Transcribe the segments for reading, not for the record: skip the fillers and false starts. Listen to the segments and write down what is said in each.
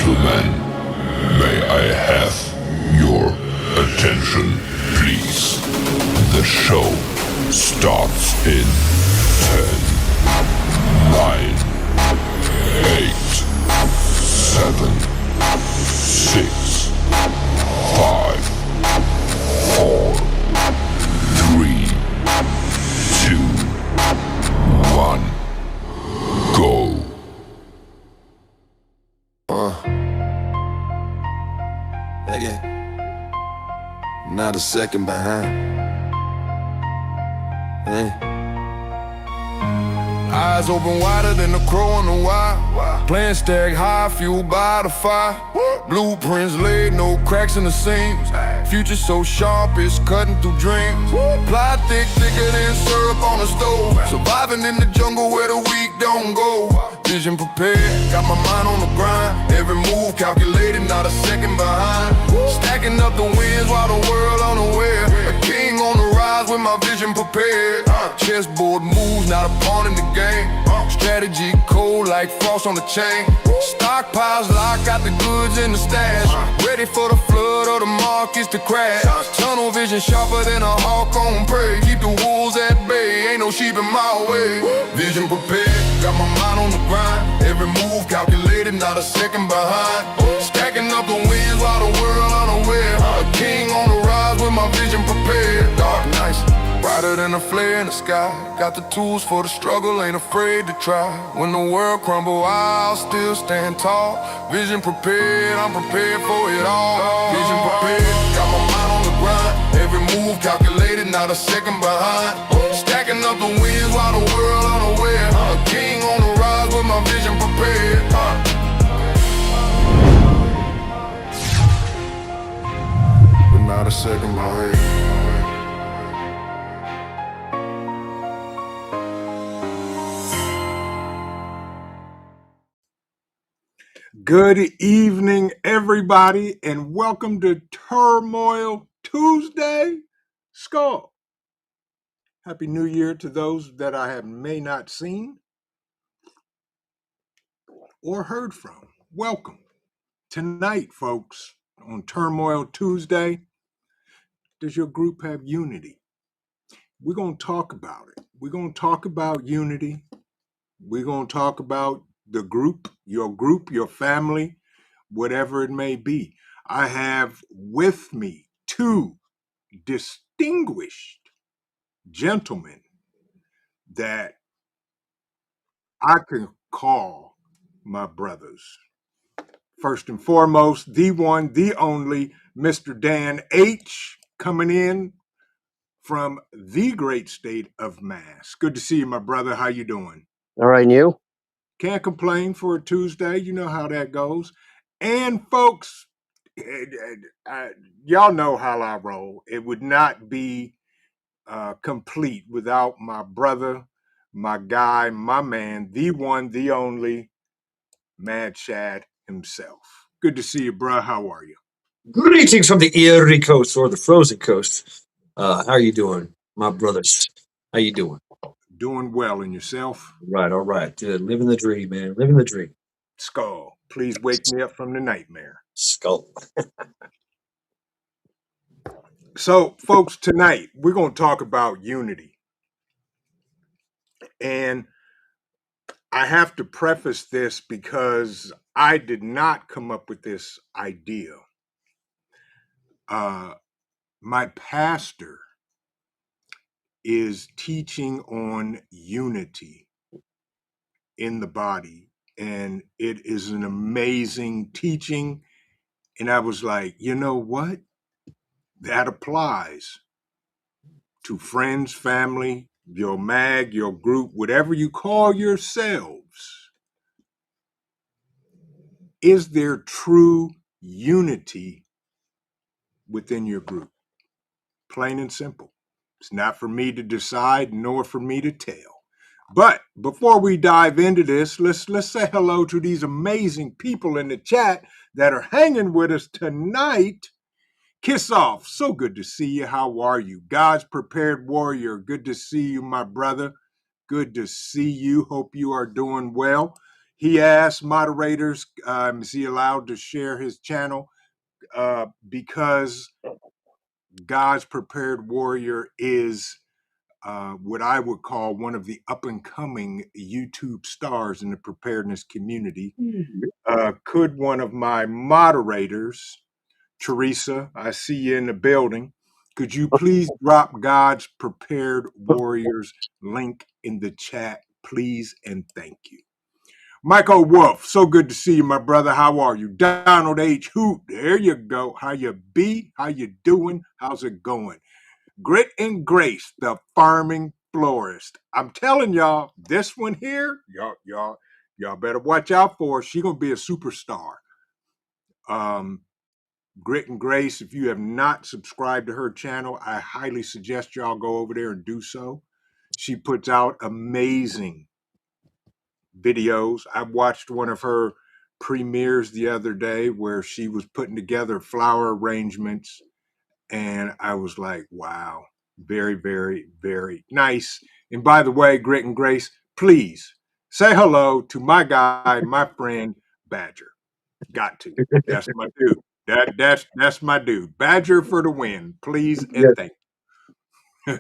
gentlemen, may I have your attention, please? The show starts in 10, 9, 8, 7, 6, 5, 4, 3, 2, 1, go. Not a second behind. Eyes open wider than the crow on the wire. Plan stack high, fueled by the fire. Blueprints laid, no cracks in the seams. Future so sharp, it's cutting through dreams. Plot thick, thicker than syrup on the stove. Surviving in the jungle where the weak don't go. Vision prepared, got my mind on the grind. Every move calculated, not a second behind. Stacking up the wins while the world unaware. A king on the rise with my vision prepared. Chessboard moves, not a pawn in the game. Strategy cold like frost on the chain. Stockpiles lock, got the goods in the stash. Ready for the flood or the markets to crash. Tunnel vision sharper than a hawk on prey. Keep the wolves at bay, ain't no sheep in my way. Vision prepared, got my mind on the grind. Every move calculated, not a second behind. Stacking up the wins while the world unaware. A king on the rise with my vision prepared. Dark nights, brighter than a flare in the sky. Got the tools for the struggle, ain't afraid to try. When the world crumble, I'll still stand tall. Vision prepared, I'm prepared for it all. Vision prepared, got my mind on the grind. Every move calculated, not a second behind. Stacking up the wins while the world unaware. A king on the rise with my vision prepared. But not a second behind. Good evening, everybody, and welcome to Turmoil Tuesday. Skull. Happy New Year to those that I may not seen or heard from. Welcome. Tonight, folks, on Turmoil Tuesday, does your group have unity? We're going to talk about it. We're going to talk about unity. We're going to talk about the group, your family, whatever it may be. I have with me two distinguished gentlemen that I can call my brothers. First and foremost, the one, the only, Mr. Dan H. coming in from the great state of Mass. Good to see you, my brother. How you doing? All right, and you? Can't complain for a Tuesday. You know how that goes. And folks, y'all know how I roll. It would not be complete without my brother, my guy, my man, the one, the only, Mad Shad himself. Good to see you, bro. How are you? Greetings from the Erie Coast or the Frozen Coast. How are you doing, my brothers? How you doing? Doing well, and yourself? All right. Good. Living the dream, man. Living the dream. Skull, please wake me up from the nightmare. Skull. So, folks, tonight we're going to talk about unity. And I have to preface this because I did not come up with this idea. My pastor is teaching on unity in the body, and it is an amazing teaching. And I was like, you know what? That applies to friends, family, your mag, your group, whatever you call yourselves. Is there true unity within your group? Plain and simple. It's not for me to decide, nor for me to tell. But before we dive into this, let's say hello to these amazing people in the chat that are hanging with us tonight. Kiss off. So good to see you. How are you? God's prepared warrior. Good to see you, my brother. Good to see you. Hope you are doing well. He asked moderators, is he allowed to share his channel? Because God's Prepared Warrior is what I would call one of the up and coming YouTube stars in the preparedness community. Could one of my moderators, Teresa, I see you in the building, could you please drop God's Prepared Warriors link in the chat, please, and thank you. Michael Wolf, so good to see you, my brother. How are you? Donald H. Hoot, there you go. How you be? How you doing? How's it going? Grit and Grace, the farming florist. I'm telling y'all, this one here, y'all better watch out for her. She gonna be a superstar. Grit and Grace, if you have not subscribed to her channel, I highly suggest y'all go over there and do so. She puts out amazing videos. I watched one of her premieres the other day where she was putting together flower arrangements, and I was like, wow, very, very, very nice. And by the way, Grit and Grace, please say hello to my guy, my friend Badger. Got to. That's my dude. That's my dude. Badger for the win, please Yeah, and thank you.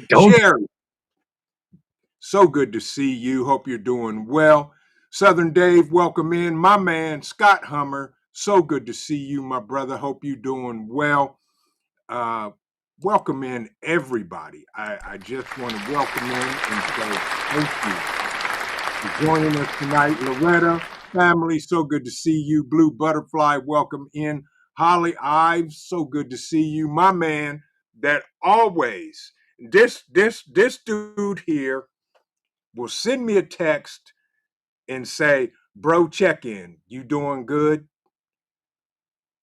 don't. Sherry, so good to see you. Hope you're doing well. Southern Dave, welcome in. My man, Scott Hummer, so good to see you, my brother. Hope you're doing well. Welcome in, everybody. I just want to welcome in and say thank you for joining us tonight. Loretta, family, so good to see you. Blue Butterfly, welcome in. Holly Ives, so good to see you. My man, that always, this dude here will send me a text and say, bro, check in. You doing good?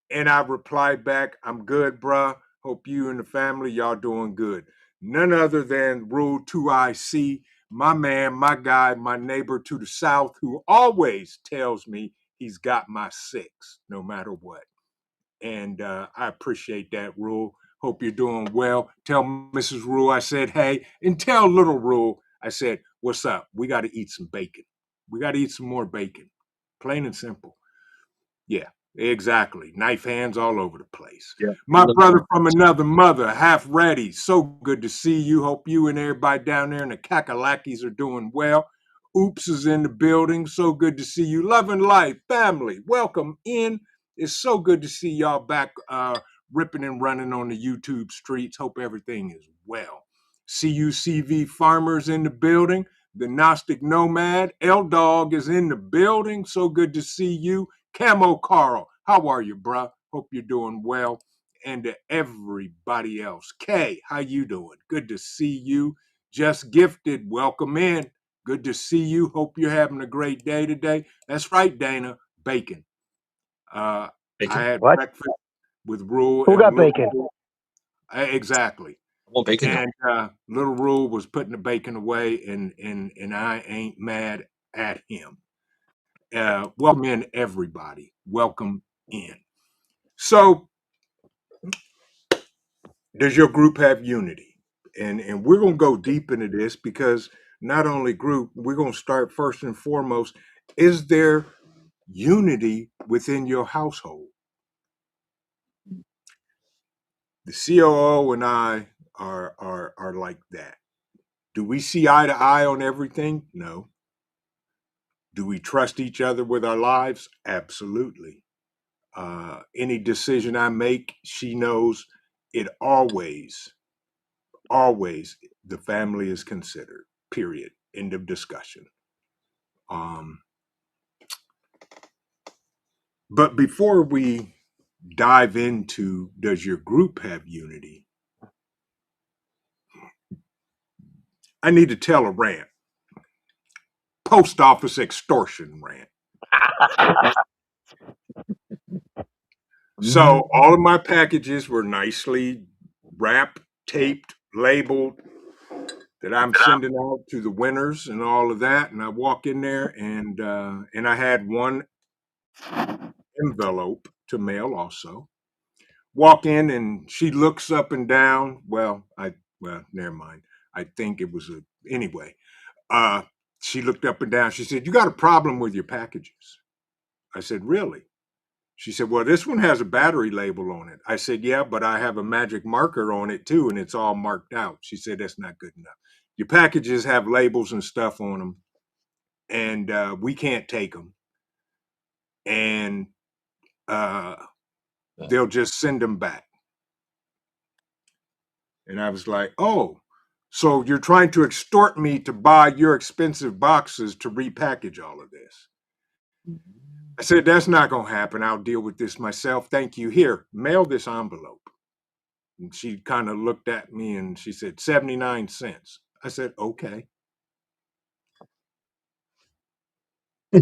And I reply back, I'm good, bruh. Hope you and the family, y'all doing good. None other than Rule 2IC, my man, my guy, my neighbor to the south, who always tells me he's got my six, no matter what. And I appreciate that, Rule. Hope you're doing well. Tell Mrs. Rule I said, hey, and tell little Rule I said, what's up? We got to eat some bacon. We got to eat some more bacon. Plain and simple. Yeah, exactly. Knife hands all over the place. Yeah. My brother from another mother, half ready. So good to see you. Hope you and everybody down there in the Kakalakis are doing well. Oops is in the building. So good to see you. Love and life, family. Welcome in. It's so good to see y'all back ripping and running on the YouTube streets. Hope everything is well. CUCV Farmers in the building. The Gnostic Nomad. L Dog is in the building. So good to see you. Camo Carl, how are you, bruh? Hope you're doing well. And to everybody else, Kay, how you doing? Good to see you. Just gifted, welcome in. Good to see you. Hope you're having a great day today. That's right, Dana. Bacon. I Bacon? had What? breakfast with Rule Who and got Little bacon? Rule. Exactly. I want bacon. And Little Rule was putting the bacon away, and I ain't mad at him. Welcome in, everybody. Welcome in. So, does your group have unity? And we're going to go deep into this because not only group, we're going to start first and foremost. Is there unity within your household? The COO and I are like that. Do we see eye to eye on everything? No. Do we trust each other with our lives? Absolutely. Any decision I make, she knows it always the family is considered, period. End of discussion. But before we dive into does your group have unity, I need to tell a rant. Post office extortion rant. So all of my packages were nicely wrapped, taped, labeled, that I'm sending out to the winners and all of that. And I walk in there and I had one envelope to mail also. Walk in and she looks up and down. Well, never mind. I think it was anyway. She looked up and down. She said, "You got a problem with your packages?" I said, "Really?" She said, "Well, this one has a battery label on it." I said, "Yeah, but I have a magic marker on it too, and it's all marked out." She said, "That's not good enough. Your packages have labels and stuff on them, and we can't take them. And they'll just send them back." And I was like, "Oh, so you're trying to extort me to buy your expensive boxes to repackage all of this?" I said, "That's not going to happen. I'll deal with this myself. Thank you. Here, mail this envelope." And she kind of looked at me and she said, 79 cents. I said, "Okay."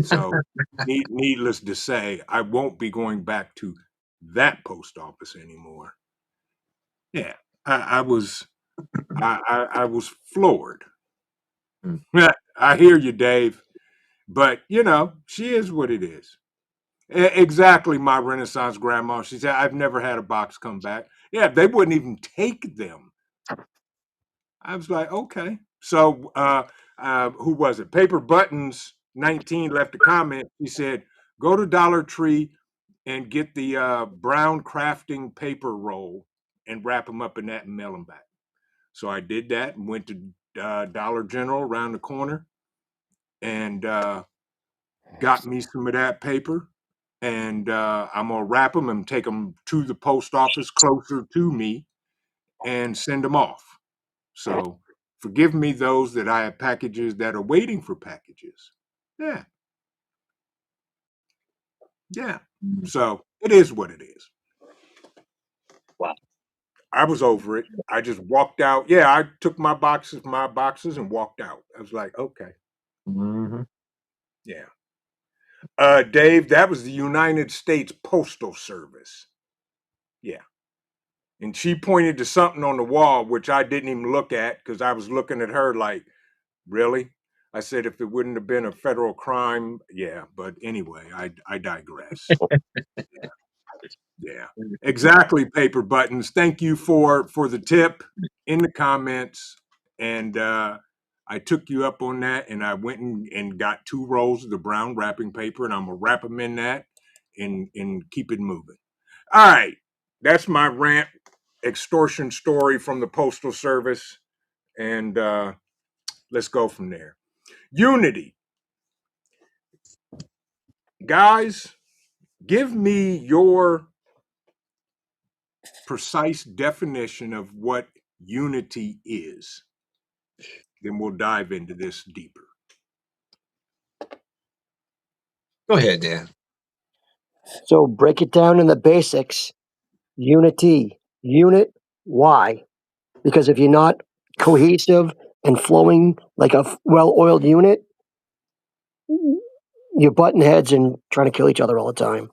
So, needless to say, I won't be going back to that post office anymore. Yeah, I was I was floored. I hear you, Dave, but she is what it is. Exactly, my Renaissance grandma. She said, "I've never had a box come back." Yeah, they wouldn't even take them. I was like, "Okay." So, who was it? Paper Buttons 19 left a comment. He said, "Go to Dollar Tree and get the brown crafting paper roll and wrap them up in that and mail them back." So I did that and went to Dollar General around the corner and got me some of that paper. And I'm gonna wrap them and take them to the post office closer to me and send them off. So forgive me those that I have packages that are waiting for packages. Yeah, yeah. So it is what it is. Wow. I was over it. I just walked out. Yeah, I took my boxes and walked out. I was like, okay, Mm-hmm. yeah. Dave, that was the United States Postal Service. Yeah. And she pointed to something on the wall, which I didn't even look at because I was looking at her like, really? I said, if it wouldn't have been a federal crime, yeah. But anyway, I digress. Yeah, exactly. Paper Buttons. Thank you for the tip in the comments, and I took you up on that, and I went and got 2 rolls of the brown wrapping paper, and I'm gonna wrap them in that, and keep it moving. All right, that's my rant extortion story from the Postal Service, and let's go from there. Unity, guys, give me your precise definition of what unity is. Then we'll dive into this deeper. Go ahead, Dan. So break it down in the basics. Unity. Unit. Why? Because if you're not cohesive and flowing like a well-oiled unit, you're butting heads and trying to kill each other all the time.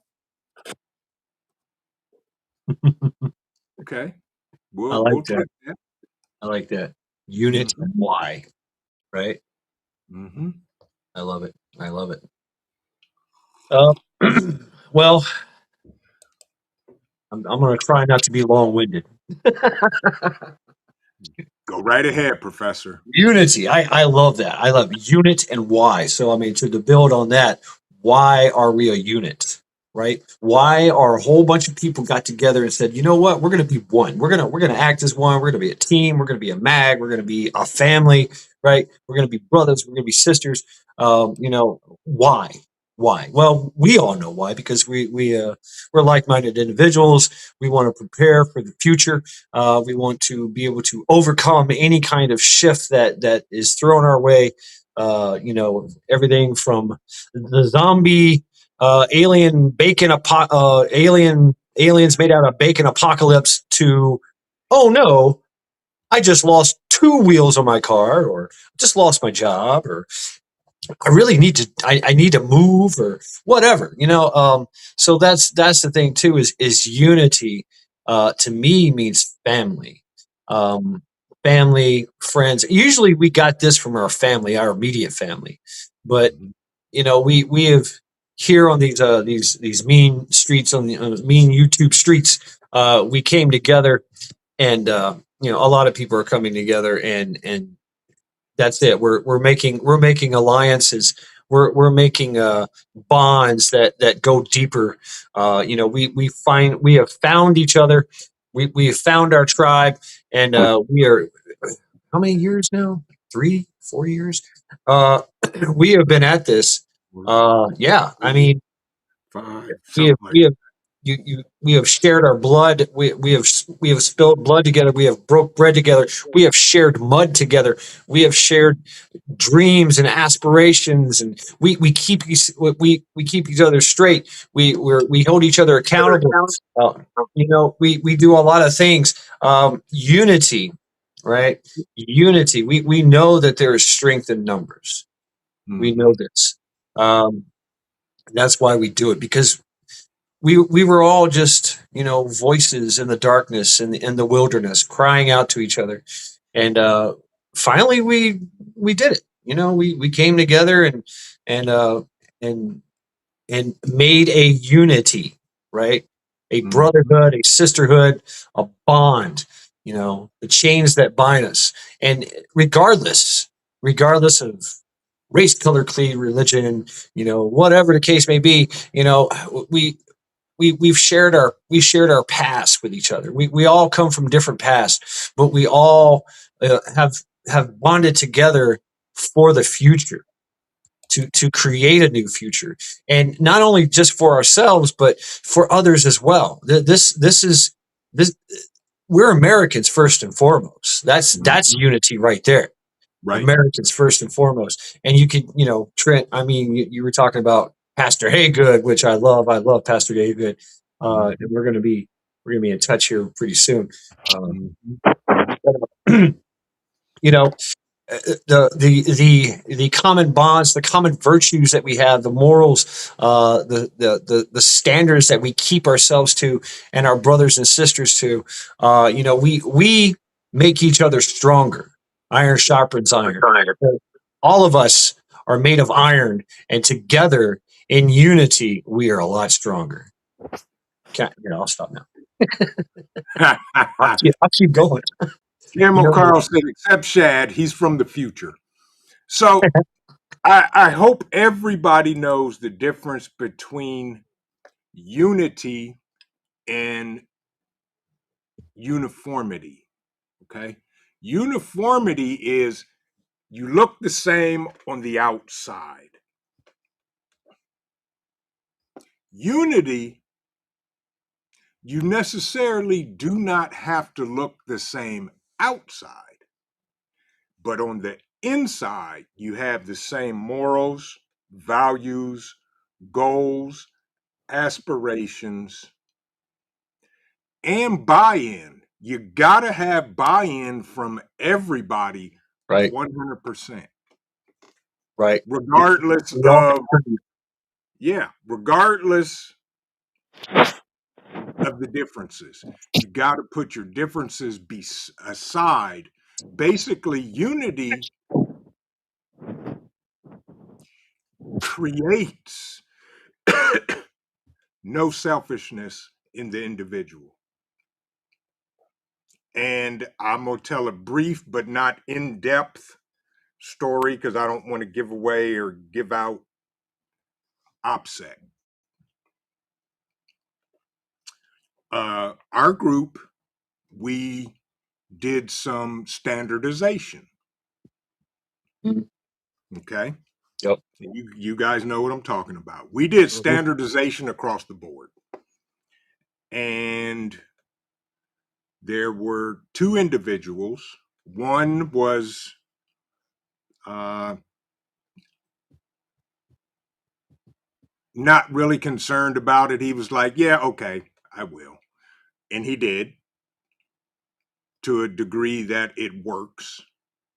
Okay. I We'll like take that. that. I like that. Unit and why, right? Mm-hmm. I love it. I love it. Uh, well, I'm going to try not to be long-winded. Go right ahead, Professor. Unity. I love that. I love unit and why. So, I mean, to build on that, why are we a unit? Right? Why are a whole bunch of people got together and said, you know what, we're going to be one. We're gonna act as one. We're going to be a team. We're going to be a mag. We're going to be a family. Right? We're going to be brothers. We're going to be sisters. Why? Why? Well, we all know why, because we're like-minded individuals. We want to prepare for the future. We want to be able to overcome any kind of shift that is thrown our way. Everything from the zombie alien aliens made out of bacon apocalypse to, oh no, I just lost 2 wheels on my car, or just lost my job, or I really need to I need to move, or whatever. So that's the thing too, is unity to me means family. Family, friends. Usually we got this from our family, our immediate family. But we have here on these mean streets, on the mean YouTube streets, we came together, and a lot of people are coming together, and That's it. We're making alliances. We're making bonds that go deeper. We have found each other. We have found our tribe, and we are how many years now? 3, 4 years. Uh, we have been at this. Yeah, I mean, 5, we something have like we have we have shared our blood. We have spilled blood together. We have broke bread together. We have shared mud together. We have shared dreams and aspirations, and we keep each other straight. We hold each other accountable. Uh, we do a lot of things. Unity, right? Unity. We know that there is strength in numbers. We that. know this. Um, that's why we do it, because we were all just voices in the darkness and in the wilderness, crying out to each other, and finally we did it. We came together and and and made a unity, right? A Mhm. brotherhood, a sisterhood, a bond. The chains that bind us, and regardless of race, color, creed, religion, whatever the case may be, we we shared our past with each other. We all come from different pasts, but we all have bonded together for the future, to create a new future, and not only just for ourselves but for others as well. This We're Americans first and foremost. That's Mhm. unity right there. Right. Americans first and foremost. And you could, Trent, I mean, you were talking about Pastor Haygood, which I love. I love Pastor Haygood. And Mhm. we're gonna be in touch here pretty soon. Mhm. You know, the common bonds, the common virtues that we have, the morals, the standards that we keep ourselves to, and our brothers and sisters to. We make each other stronger. Iron sharpens iron. All of us are made of iron, and together in unity, we are a lot stronger. I'll stop now. I'll keep going. You Camel know, Carl said, except Shad, he's from the future. So I hope everybody knows the difference between unity and uniformity. Okay. Uniformity is you look the same on the outside. Unity, you necessarily do not have to look the same outside, but on the inside, you have the same morals, values, goals, aspirations, and buy in. You got to have buy in from everybody right, 100%, right. regardless We all of, contribute. yeah, regardless of the differences. You got to put your differences aside. Basically, unity creates no selfishness in the individual. And I'm going to tell a brief but not in depth story because I don't want to give away or give out OPSEC. Our group, we did some standardization. Mhm. Okay. Yep. You guys know what I'm talking about. We did Mhm. standardization across the board. And there were two individuals. One was uh, not really concerned about it. He was like, yeah, okay, I will. And he did, to a degree that it works,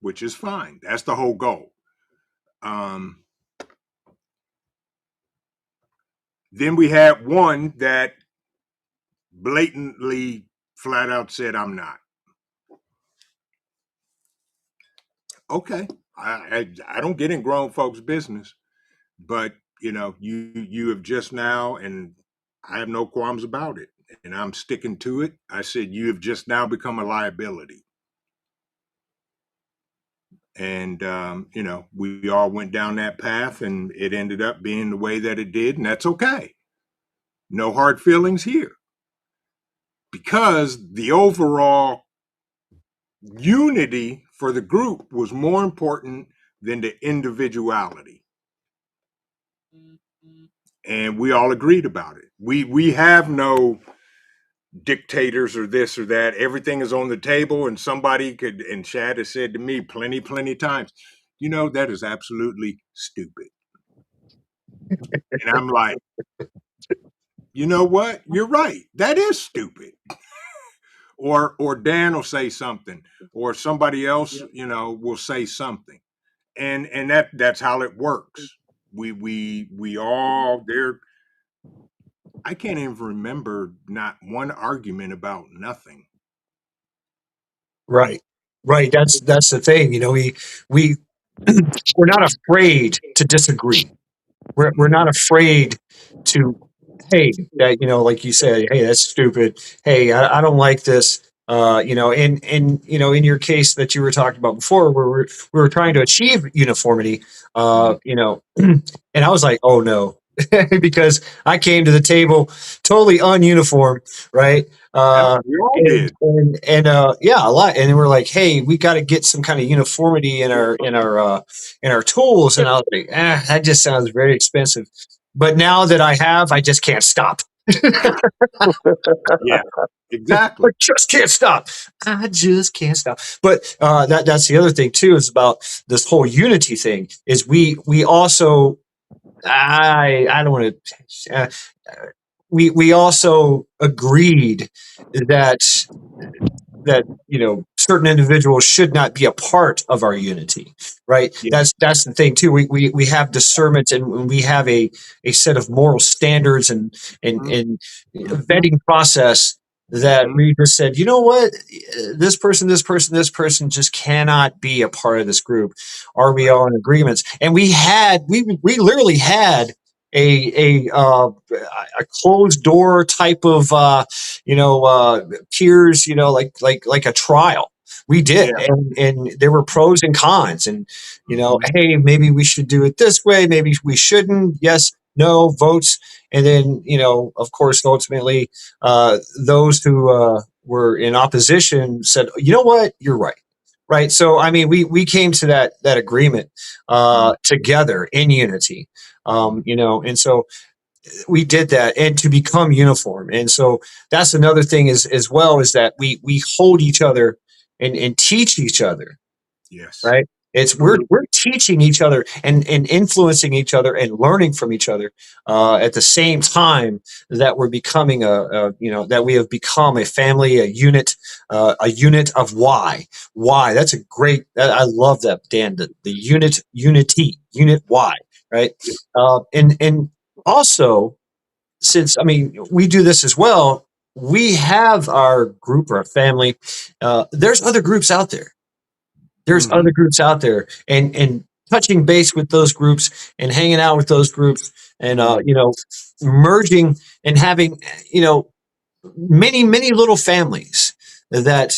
which is fine. That's the whole goal. Um, then we had one that blatantly, flat out said, I'm not. Okay. I don't get in grown folks' business, but you have just now, and I have no qualms about it, and I'm sticking to it. I said, you have just now become a liability. And we all went down that path, and it ended up being the way that it did, and that's okay. No hard feelings here, because the overall unity for the group was more important than the individuality, and we all agreed about it. We have no dictators or this or that. Everything is on the table, and somebody could, and Shad has said to me plenty times, that is absolutely stupid. And I'm like, you know what? You're right. That is stupid. Or Dan will say something, or somebody else, will say something. And that's how it works. We all there. I can't even remember not one argument about nothing. Right. Right. That's the thing. We we're not afraid to disagree. We're not afraid to, hey, that, like you said, hey, that's stupid. Hey, I don't like this. And in your case that you were talking about before, where we were trying to achieve uniformity, Mhm. and I was like, oh no, because I came to the table totally ununiform, right? Yep, Uh, we all and did. yeah, a lot. And we're like, hey, we got to get some kind of uniformity in our tools. And I was like, that just sounds very expensive. But now that I just can't stop. Yeah, I exactly. just can't stop. I just can't stop. But that's the other thing too, is about this whole unity thing. Is we also, I don't want to. We also agreed that certain individuals should not be a part of our unity, right? Yeah. That's the thing too. We have discernment, and we have a set of moral standards and Hmm. vetting process that Hmm. we just said, you know what, this person just cannot be a part of this group. Are we Right. all in agreements? And we literally had a closed door type of peers, like a trial. We did, Yeah. and there were pros and cons, and Hmm. hey, maybe we should do it this way, maybe we shouldn't. Yes, no votes, and then of course, ultimately, those who were in opposition said, you know what, you're right. Right. So, I mean, we came to that agreement together in unity. And so we did that, and to become uniform. And so that's another thing is as well, is that we hold each other and teach each other, Yes. right? It's we're teaching each other and influencing each other and learning from each other at the same time that we're becoming that we have become a family, a unit of why. That's a great, I love that, Dan, the unit why, right? And also, since, I mean, we do this as well, we have our group or our family. There's other groups out there. There's Hmm. other groups out there, and touching base with those groups and hanging out with those groups, and merging and having many little families that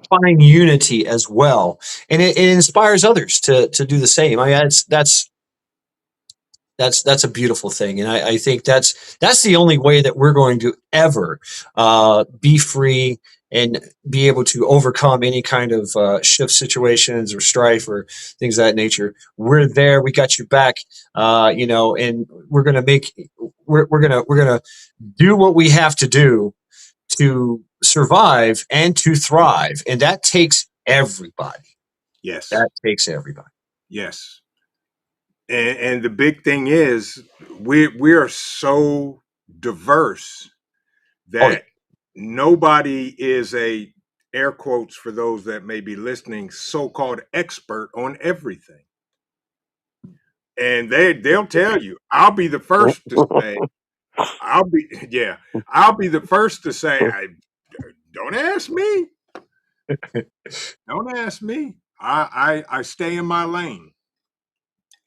find unity as well, and it inspires others to do the same. I mean, that's a beautiful thing, and I think that's the only way that we're going to ever be free and be able to overcome any kind of shift situations or strife or things of that nature. We're there. We got your back. And we're gonna we're gonna do what we have to do to survive and to thrive, and that takes everybody. Yes. That takes everybody. Yes. And the big thing is, we are so diverse Oh yeah. that nobody is a, air quotes for those that may be listening, so-called expert on everything. And they'll tell you, I'll be the first to say, I'll be yeah, I'll be the first to say, I don't ask me. Don't ask me. I stay in my lane,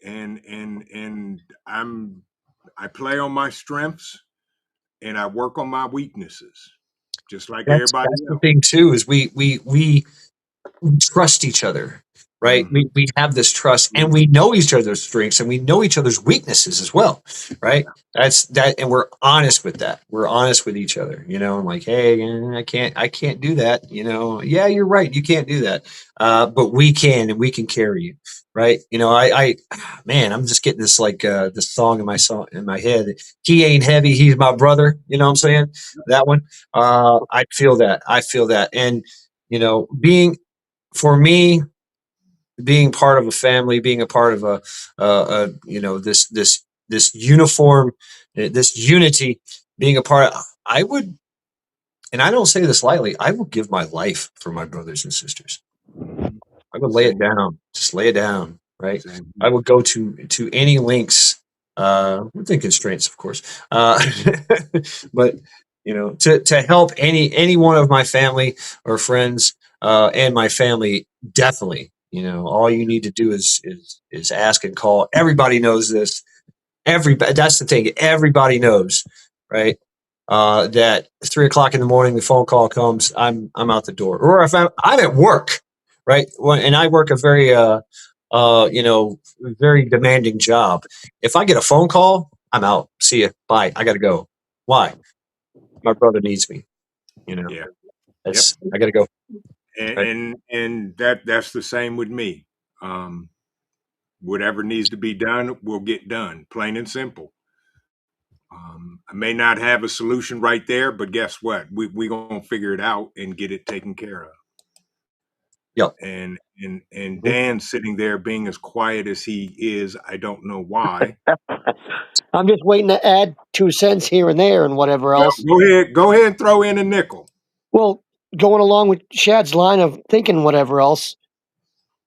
and I play on my strengths, and I work on my weaknesses, just like That's everybody that's the else. thing too, is we trust each other. right? We have this trust, and we know each other's strengths, and we know each other's weaknesses as well, right? That's that, and we're honest with that. We're honest with each other. I'm like, hey, I can't do that. Yeah, you're right, you can't do that, but we can, and we can carry you, right? Man, I'm just getting this like this song in my head. He ain't heavy, he's my brother. You know what I'm saying? That one. I feel that. I feel that, and being for me being part of a family, being a part of this uniform, this unity, being a part of, I would, and I don't say this lightly, I will give my life for my brothers and sisters. I would lay it Same. down, just lay it down, right? Same. I would go to any lengths, within constraints, of course, but to help any one of my family or friends, and my family, definitely. All you need to do is ask and call. Everybody knows this. Everybody. That's the thing. Everybody knows, right? That 3 o'clock in the morning, the phone call comes. I'm out the door, or if I'm at work, right? And I work a very very demanding job. If I get a phone call, I'm out. See you. Bye. I got to go. Why? My brother needs me. Yeah. Yep. That's I got to go. Right? And that's the same with me. Whatever needs to be done will get done, plain and simple. I may not have a solution right there, but guess what? We gonna figure it out and get it taken care of. Yep. And Dan sitting there being as quiet as he is, I don't know why. I'm just waiting to add 2 cents here and there and whatever Well, else. go ahead and throw in a nickel. Well, going along with Shad's line of thinking, whatever else,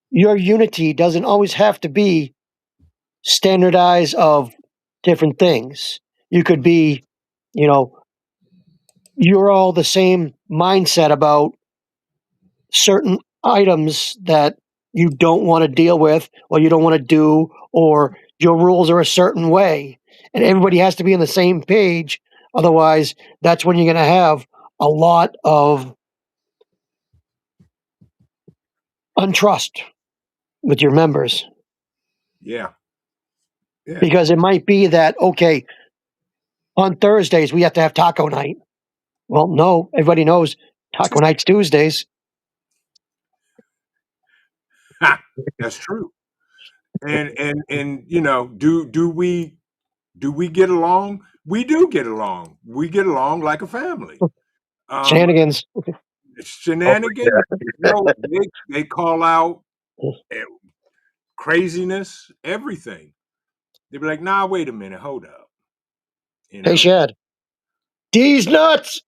your unity doesn't always have to be standardized of different things. You could be, you're all the same mindset about certain items that you don't want to deal with or you don't want to do, or your rules are a certain way. And everybody has to be on the same page. Otherwise, that's when you're going to have a lot of untrust with your members. Yeah. Yeah. Because it might be that, okay, on Thursdays we have to have taco night. Well, no, everybody knows taco night's Tuesdays. That's true. And do we get along? We do get along. We get along like a family. Shenanigans. Oh, Shenanigans, yeah. they call out craziness, everything. They'd be like, nah, wait a minute, hold up. Hey, Shad. D's nuts.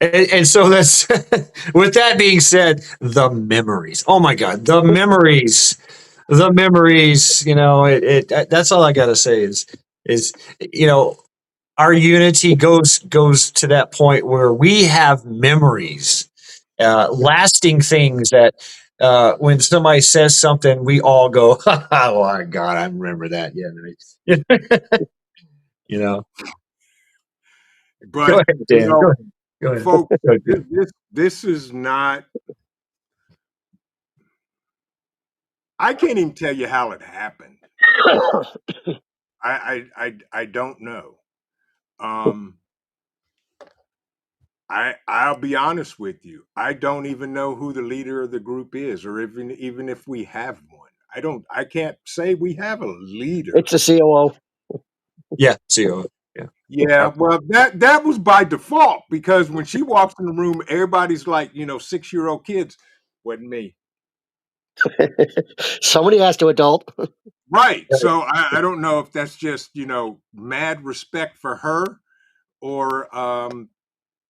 And so that's with that being said, the memories. Oh my God, the memories. The memories. That's all I gotta say is our unity goes to that point where we have memories, lasting things that when somebody says something, we all go, "Oh my God, I remember that." Yeah, Go But ahead, Dan. Go ahead. Go ahead. folks, Go ahead. this is not. I can't even tell you how it happened. I don't know. I'll be honest with you. I don't even know who the leader of the group is, or even if we have one. I can't say we have a leader. It's the COO. Yeah, CEO. Yeah. Yeah, well, that was by default, because when she walks in the room, everybody's like, 6-year-old kids. Wasn't me. Somebody has to adult. Right. So I don't know if that's just, mad respect for her, or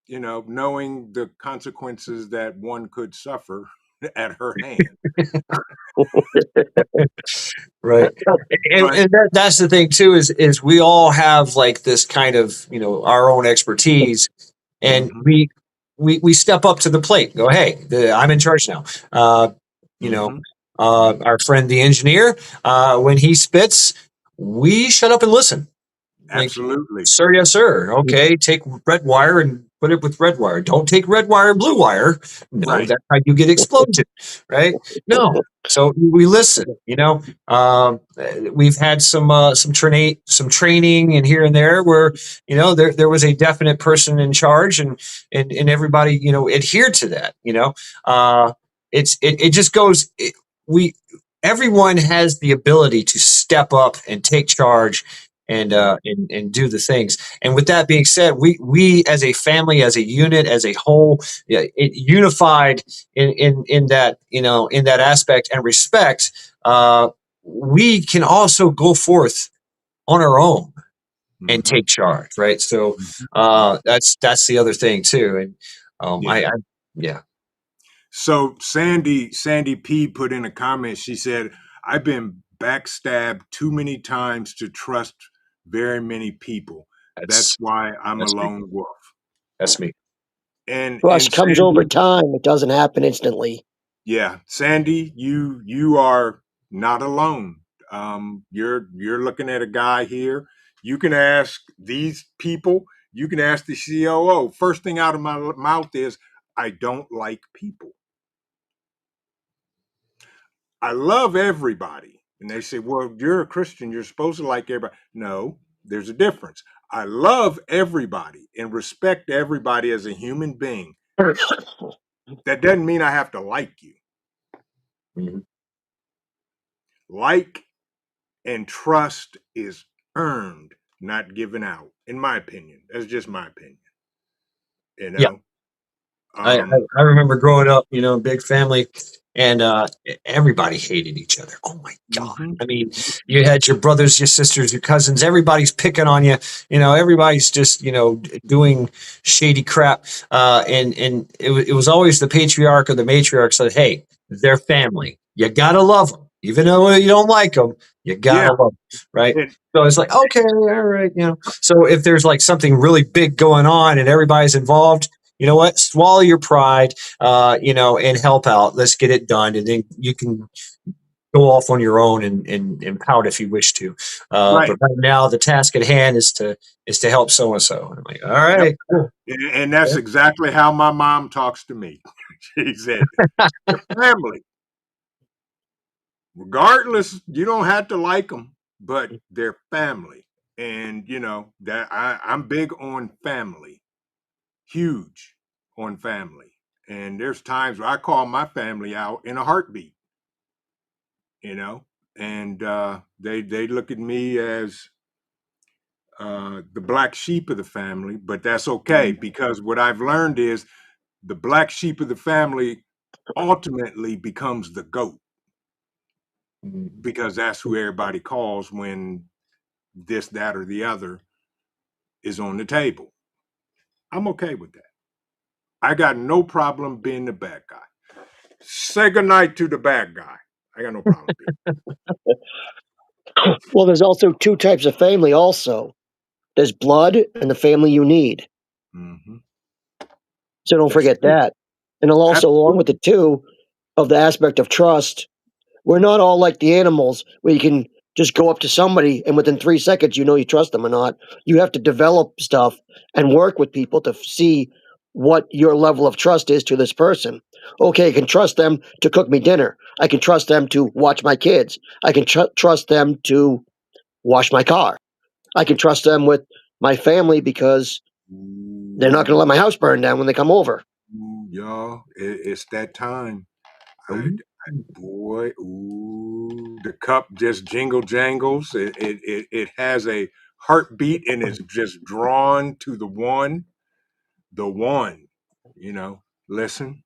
knowing the consequences that one could suffer at her hand. Right. And that's the thing too, is we all have like this kind of, our own expertise, and we step up to the plate, go, hey, I'm in charge now. Our friend, the engineer, when he spits, we shut up and listen. Like, Absolutely. sir, yes, sir. Okay, take red wire and put it with red wire. Don't take red wire and blue wire. No, Right. that's how you get explosion, right? No. So we listen. We've had some training and here and there where there was a definite person in charge, and everybody adhered to that. It just goes. We Everyone has the ability to step up and take charge and do the things. And with that being said, we as a family, as a unit, as a whole, unified in that in that aspect and respect, we can also go forth on our own and Mhm. take charge, right? So that's the other thing too. And Yeah. yeah. So Sandy P put in a comment. She said, "I've been backstabbed too many times to trust very many people. That's That's why I'm a that's me. lone wolf." That's me. Trust And comes over Sandy, time. It doesn't happen instantly. yeah, Sandy, you are not alone. You're looking at a guy here. You can ask these people. You can ask the COO. First thing out of my mouth is, "I don't like people. I love everybody." And they say, "Well, you're a Christian. You're supposed to like everybody." No, there's a difference. I love everybody and respect everybody as a human being. That doesn't mean I have to like you. Mhm. Like and trust is earned, not given out, in my opinion. That's just my opinion. You Yeah. know? I, I, Um, I remember growing up, big family, and everybody hated each other. Oh my God. mhm. I mean, you had your brothers, your sisters, your cousins, everybody's picking on you. Everybody's just, doing shady crap. And it was always the patriarch or the matriarch said, hey, they're family. You got to love them. Even though you don't like them, you got Yeah. to love them. Right. And, So it's like, okay, all right. So if there's like something really big going on and everybody's involved, you know what? Swallow your pride, and help out. Let's get it done, and then you can go off on your own and pout if you wish to. But right. right now, the task at hand is to help so and so. I'm like, all Yep. right, cool. And that's exactly how my mom talks to me. She said, "Your family, regardless, you don't have to like them, but they're family." And that I'm big on family, huge on family. And there's times where I call my family out in a heartbeat, you know, and they look at me as the black sheep of the family, but that's okay because what I've learned is the black sheep of the family ultimately becomes the goat Mhm. because that's who everybody calls when this, that, or the other is on the table. I'm okay with that. I got no problem being the bad guy. Say goodnight to the bad guy. I got no problem being. Well, there's also two types of family. Also, there's blood and the family you need. Mhm. So don't That's forget true. that. And also, along with Absolutely. the two of the aspect of trust, we're not all like the animals where you can just go up to somebody and within 3 seconds you know you trust them or not. You have to develop stuff and work with people to see what your level of trust is to this person. Okay, I can trust them to cook me dinner. I can trust them to watch my kids. I can trust them to wash my car. I can trust them with my family because they're not going to Ooh, let my house burn down when they come over. y'all, it's that time. I, Mhm. boy, ooh, the cup just jangles. It has a heartbeat and it's just drawn to the one. Listen,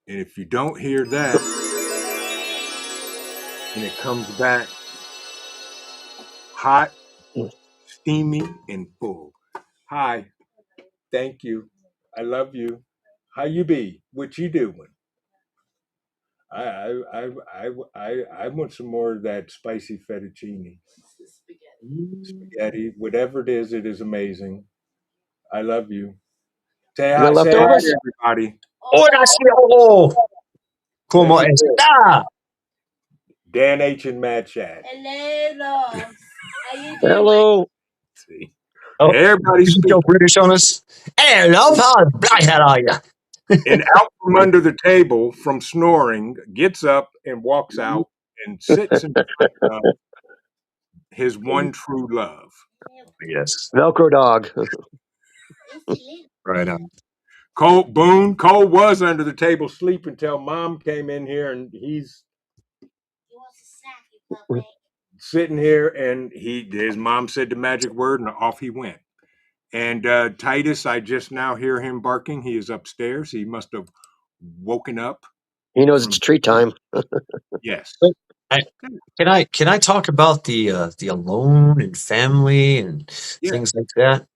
and if you don't hear that, and it comes back hot, steamy, and full. Hi, thank you. I love you. How you be? What you doing? I want some more of that spicy fettuccine. Spaghetti, whatever it is amazing. I love you. You got Say hi to leftovers? everybody. Ora cielo, como Very good. está? Dan H and Mad Chat. Hello, loves. How you doing? Hello. See. Oh, Everybody's did you go speaking. British on us? Hello, how the hell are you? And out from under the table from snoring, gets up and walks out and sits in front of his one true love. Yes, Velcro dog. right on. Cole was under the table sleeping until Mom came in here, and he's sitting here, and his mom said the magic word, and off he went. And Titus, I just now hear him barking. He is upstairs. He must have woken up He knows from it's treat time. yes. So, can I talk about the alone and family and Yeah, things like that?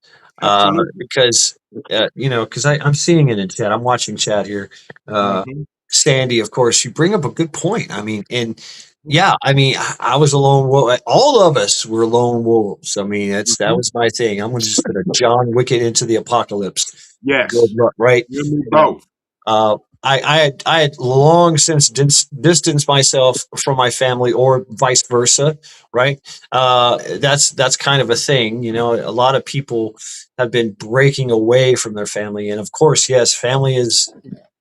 absolutely. Because because I'm seeing it in chat. I'm watching chat here. Uh, Hmm. Sandy, of course, you bring up a good point. I mean, and yeah, I mean, I was a lone wolf. All of us were lone wolves. I mean, that Hmm. was my thing. I'm just gonna John Wicket into the apocalypse. Good Yes, luck, right? you and me You know, both. I had long since distanced myself from my family, or vice versa, right? That's kind of a thing, A lot of people have been breaking away from their family, and of course, yes, family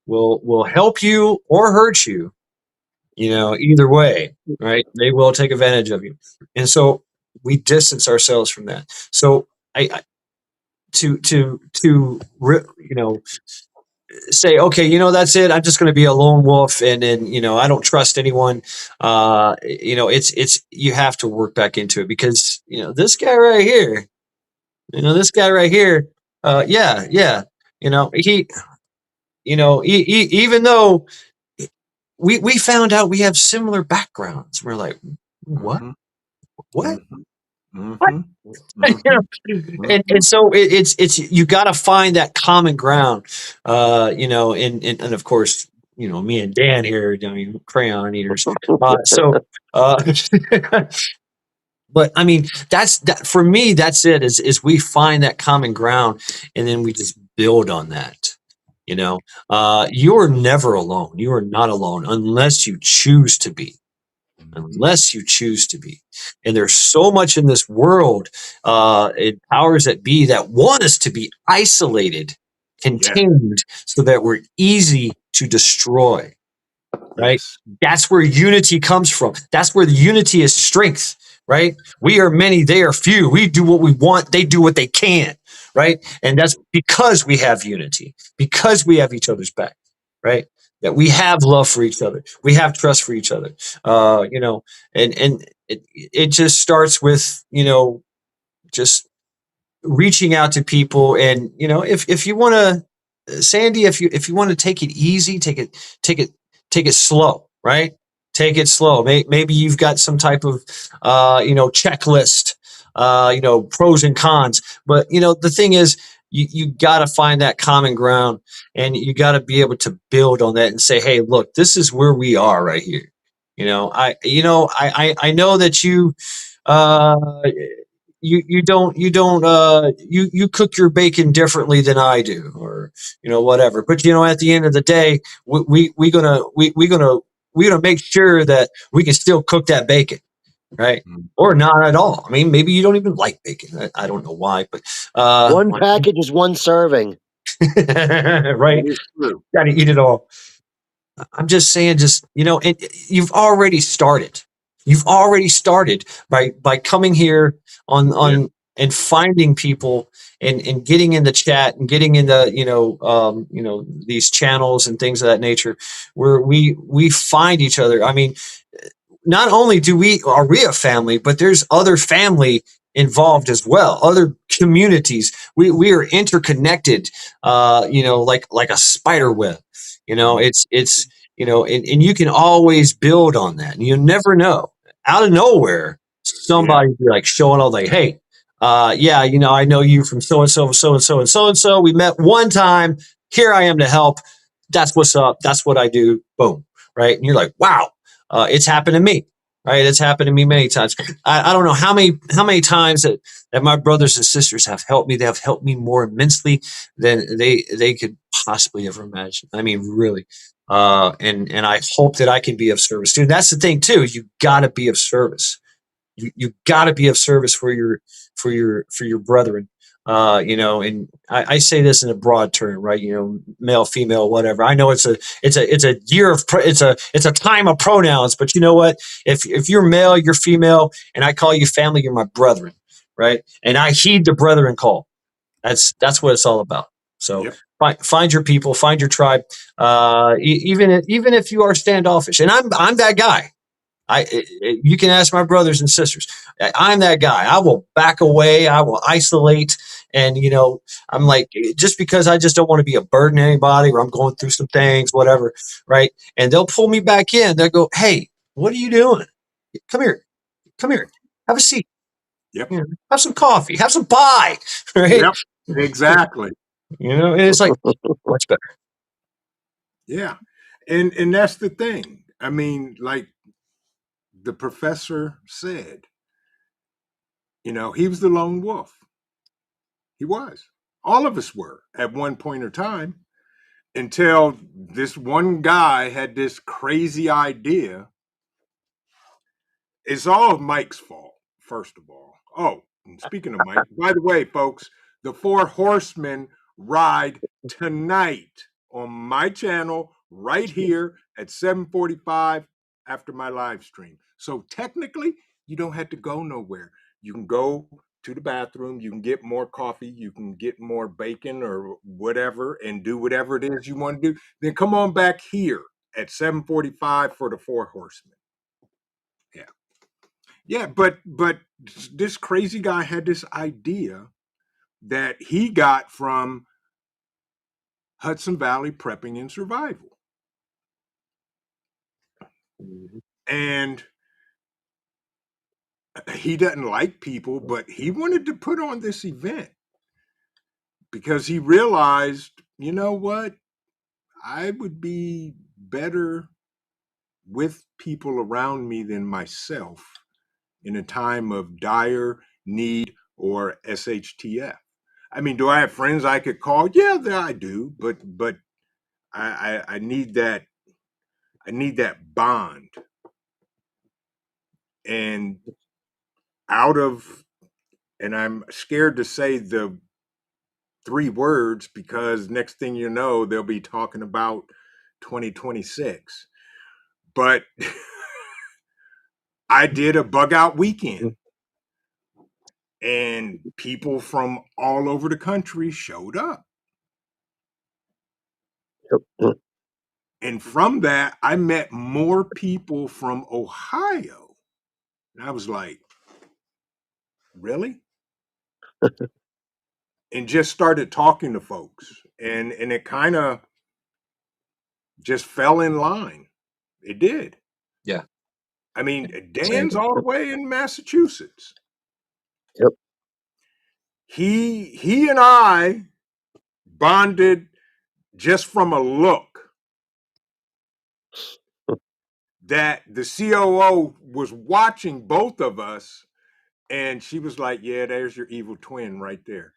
will help you or hurt you, either way, right? They will take advantage of you, and so we distance ourselves from that. So I say, okay, that's it. I'm just going to be a lone wolf, and then I don't trust anyone. It's you have to work back into it, because this guy right here, this guy right here, yeah, yeah, even though we found out we have similar backgrounds, we're like, what, Hmm. what? Hmm. Hmm. You Hmm. know, and so it's you got to find that common ground, and of course, me and Dan here, I mean, crayon eaters. Uh, but I mean, that's that for me. That's it. Is we find that common ground, and then we just build on that. You are never alone. You are not alone unless you choose to be, unless you choose to be. And there's so much in this world, in powers that be, that want us to be isolated, Yes, contained, so that we're easy to destroy, right? yes. That's where unity comes from. That's where the unity is strength, right? We are many, they are few. We do what we want, they do what they can, right? And that's because we have unity, because we have each other's back, right? That we have love for each other, we have trust for each other, and it just starts with just reaching out to people. And if you want to, Sandy, if you want to take it easy, take it slow, right? Take it slow. Maybe you've got some type of checklist, pros and cons. But the thing is, you got to find that common ground, and you got to be able to build on that and say, hey, look, this is where we are right here. I know that uh you cook your bacon differently than I do, or whatever. But at the end of the day, we gonna make sure that we can still cook that bacon, right? Or Mhm. not at all. I mean, maybe you don't even like bacon. I don't know why, but One package is one serving. That right, is true. gotta eat it all. I'm just saying, and you've already started. You've already started by coming here Yeah. on and finding people, and getting in the chat, and getting in the these channels and things of that nature, where we find each other. I mean, not only are we a family, but there's other family involved as well, other communities. We are interconnected, like a spider web. Mhm. It's and you can always build on that, and you never know, out of nowhere, Yeah. somebody be like showing up like, hey, yeah, I know you from so and so, so and so, and so and so. We met one time. Here I am to help. That's what's up. That's what I do. Boom. Right. And you're like, wow, it's happened to me, right? It's happened to me many times. I don't know how many times that my brothers and sisters have helped me. They have helped me more immensely than they could possibly ever imagine. I mean, really. And I hope that I can be of service too. And that's the thing too. You got to be of service. You got to be of service for your brethren. And I say this in a broad term, right? Male, female, whatever. I know it's a year of it's a time of pronouns, but you know what? If you're male, you're female, and I call you family, you're my brethren, right? And I heed the brethren call. That's what it's all about. So Yep. find your people, find your tribe. Even if you are standoffish, and I'm that guy. You can ask my brothers and sisters. I'm that guy. I will back away. I will isolate. And, I'm like, just because I just don't want to be a burden to anybody, or I'm going through some things, whatever. Right. And they'll pull me back in. They'll go, hey, what are you doing? Come here. Come here. Have a seat. Yep. Have some coffee. Have some pie. Right. Yep. Exactly. And it's like much better. Yeah. And that's the thing. I mean, like the professor said, he was the lone wolf. He was. All of us were at one point in time until this one guy had this crazy idea. It's all Mike's fault, first of all. Oh, and speaking of Mike, by the way, folks, the Four Horsemen ride tonight on my channel right here at 7:45 after my live stream. So technically, you don't have to go nowhere. You can go to the bathroom, you can get more coffee, you can get more bacon or whatever and do whatever it is you want to do. Then come on back here at 7:45 for the Four Horsemen. Yeah. Yeah, but this crazy guy had this idea that he got from Hudson Valley Prepping and Survival. And he doesn't like people, but he wanted to put on this event because he realized, you know what? I would be better with people around me than myself in a time of dire need or SHTF. I mean, do I have friends I could call? Yeah, I do, but I need that. I need that bond. And out of, and I'm scared to say the three words because next thing you know, they'll be talking about 2026. But I did a bug out weekend, and people from all over the country showed up. And from that, I met more people from Ohio. And I was like, really? And just started talking to folks. And it kind of just fell in line. It did. Yeah. I mean, Same. Dan's all the way in Massachusetts. Yep. He and I bonded just from a look that the COO was watching both of us, and she was like, "Yeah, there's your evil twin right there."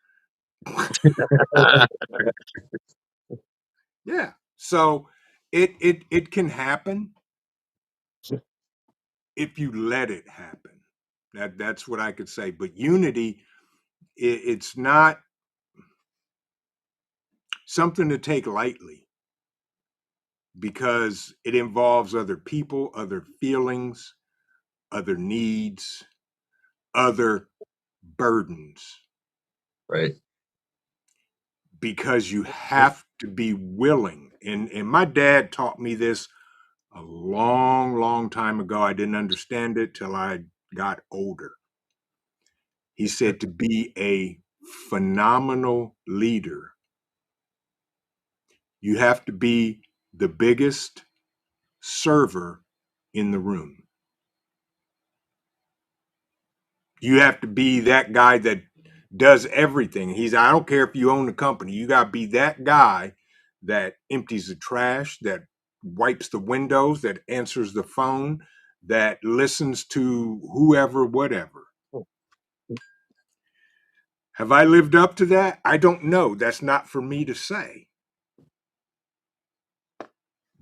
Yeah. So it can happen if you let it happen. That's what I could say. But unity, it's not something to take lightly because it involves other people, other feelings, other needs, other burdens. Right. Because you have to be willing. And my dad taught me this a long, long time ago. I didn't understand it till I got older. He said to be a phenomenal leader, you have to be the biggest server in the room. You have to be that guy that does everything. I don't care if you own the company, you got to be that guy that empties the trash, that wipes the windows, that answers the phone, that listens to whoever, whatever. Have I lived up to that? I don't know. That's not for me to say.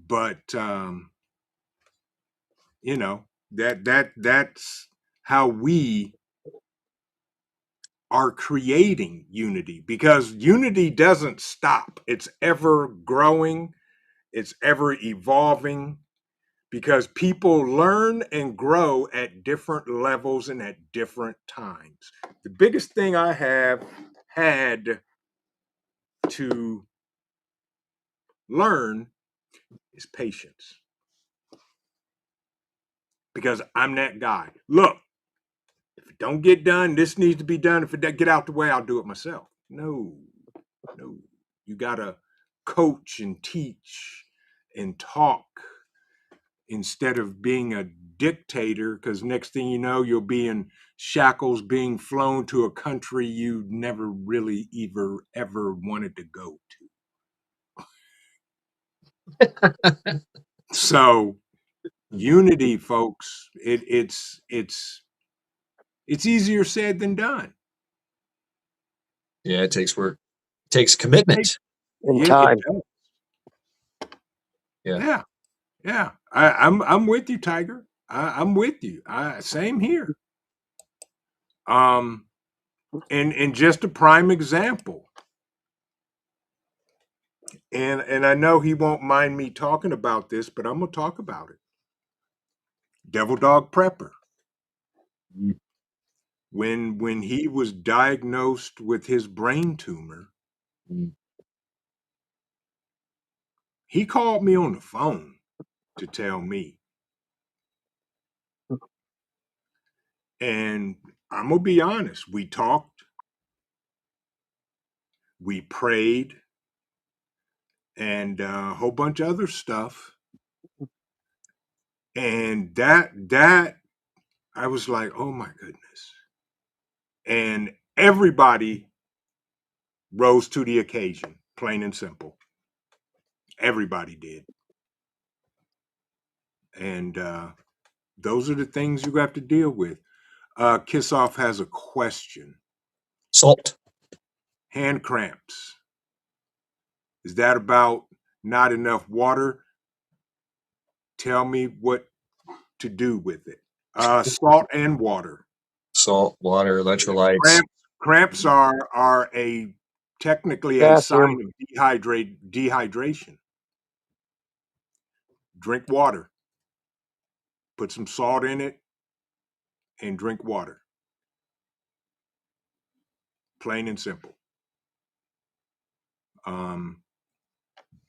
But that's how we are creating unity, because unity doesn't stop. It's ever growing, it's ever evolving, because people learn and grow at different levels and at different times. The biggest thing I have had to learn is patience, because I'm that guy. Look, if it don't get done, this needs to be done. If it doesn't get out the way, I'll do it myself. No, no. You got to coach and teach and talk instead of being a dictator, because next thing you know, you'll be in shackles being flown to a country you never really ever wanted to go to. So unity, folks, it's easier said than done. Yeah, it takes work. It takes commitment. In It time. does. Yeah. Yeah. I'm with you, Tiger. I'm with you. Same here. And just a prime example. And I know he won't mind me talking about this, but I'm gonna talk about it. Devil Dog Prepper. Mm. When he was diagnosed with his brain tumor, Mm. he called me on the phone to tell me. And I'm gonna be honest, we talked, we prayed, and a whole bunch of other stuff. And that I was like, oh my goodness. And everybody rose to the occasion, plain and simple. Everybody did. And those are the things you have to deal with. Kiss Off has a question. Salt. Hand cramps. Is that about not enough water? Tell me what to do with it. Salt and water. Salt, water, electrolytes. Cramps are a technically a sign Potassium. of dehydration. Drink water. Put some salt in it and drink water. Plain and simple.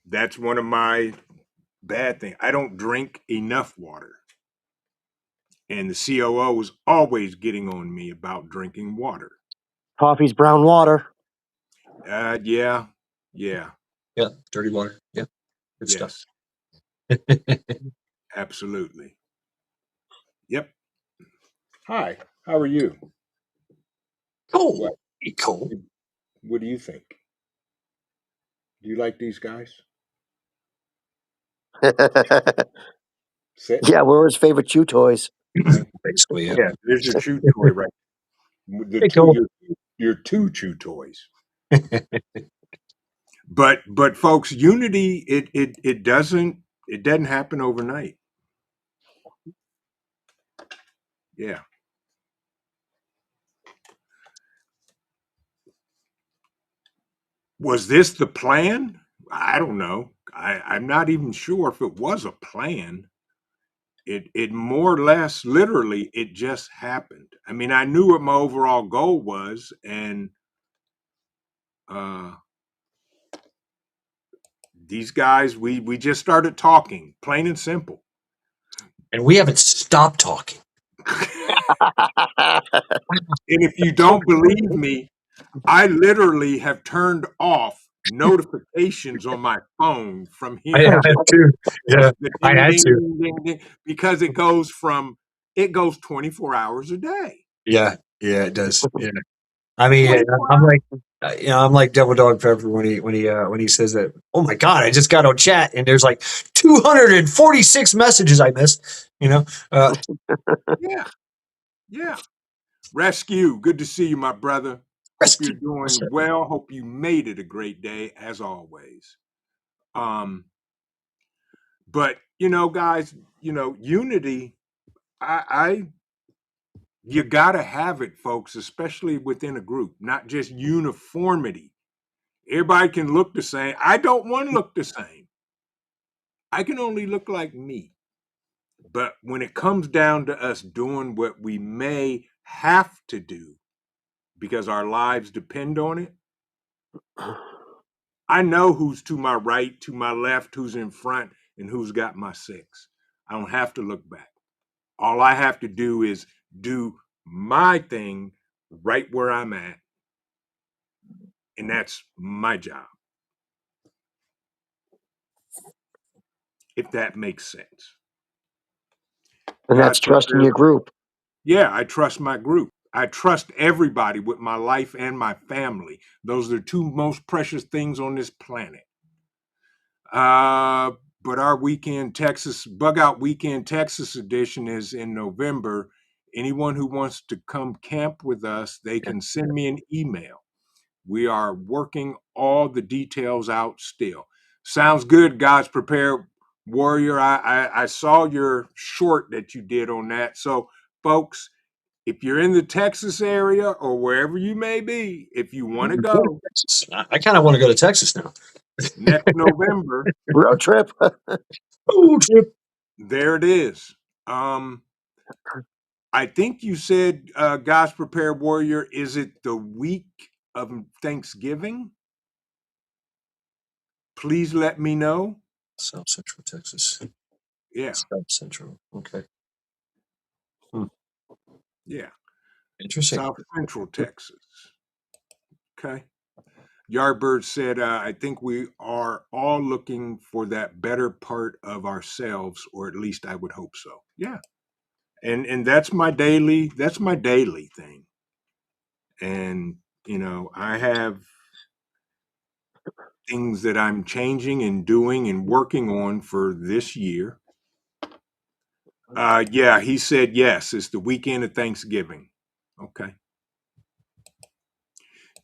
That's one of my bad things. I don't drink enough water. And the COO is always getting on me about drinking water. Coffee's brown water. Yeah. Yeah, dirty water. Yeah, good stuff. Yes. Absolutely. Yep. Hi. How are you? Cool. What? Hey, cool. What do you think? Do you like these guys? Sit. Yeah, we're his favorite chew toys. Basically, yeah. Yeah. There's your chew toy, right? The Hey, two cool. your two chew toys. But folks, unity it doesn't happen overnight. Yeah. Was this the plan? I don't know. I'm not even sure if it was a plan. It more or less literally it just happened. I mean, I knew what my overall goal was, and uh these guys we just started talking, plain and simple. And we haven't stopped talking. And if you don't believe me, I literally have turned off notifications on my phone from I him. had to. Yeah, The I ding, had ding, to. ding, ding, ding, because it goes 24 hours a day. Yeah, it does. Yeah. I mean, 24 I'm hours. like, I'm like Devil Dog Pepper when he says that. Oh my God, I just got on chat and there's like 246 messages I missed. Yeah, yeah. Rescue, good to see you, my brother. Hope you're Rescue. What's doing that? well. Hope you made it a great day as always. Um, but guys, unity. I You got to have it, folks, especially within a group, not just uniformity. Everybody can look the same. I don't want to look the same. I can only look like me. But when it comes down to us doing what we may have to do because our lives depend on it, I know who's to my right, to my left, who's in front, and who's got my six. I don't have to look back. All I have to do is do my thing right where I'm at. And that's my job, if that makes sense. And that's God's trusting prepared. your group. Yeah, I trust my group. I trust everybody with my life and my family. Those are the two most precious things on this planet. But our weekend Texas Bug Out Weekend Texas edition is in November. Anyone who wants to come camp with us, they can send me an email. We are working all the details out still. Sounds good, God's Prepared Warrior. I saw your short that you did on that. So, folks, if you're in the Texas area or wherever you may be, if you want to go I kind of want to go to Texas now. next November, Road trip. Oh, trip. there it is. I think you said, God's Prepared Warrior, is it the week of Thanksgiving? Please let me know. South Central Texas. Yeah, South Central. Okay. yeah. Interesting. South Central Texas. Okay. Yardbird said, I think we are all looking for that better part of ourselves, or at least I would hope so. Yeah. And that's my daily thing. And I have things that I'm changing and doing and working on for this year. Yeah, he said yes, it's the weekend of Thanksgiving. Okay.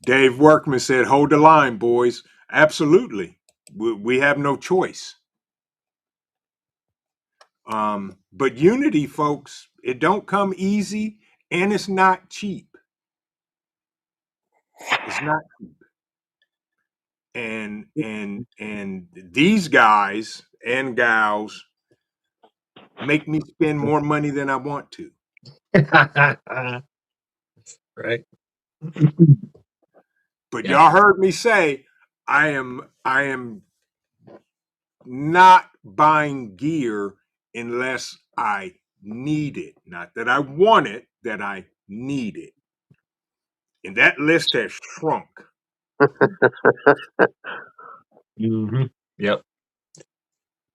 Dave Workman said, hold the line, boys. Absolutely. We have no choice. But unity, folks, it don't come easy and it's not cheap. It's not cheap. And these guys and gals make me spend more money than I want to. Right. But Yeah. y'all heard me say I am not buying gear unless I need it. Not that I want it, that I need it. And that list has shrunk. Mm-hmm. Yep.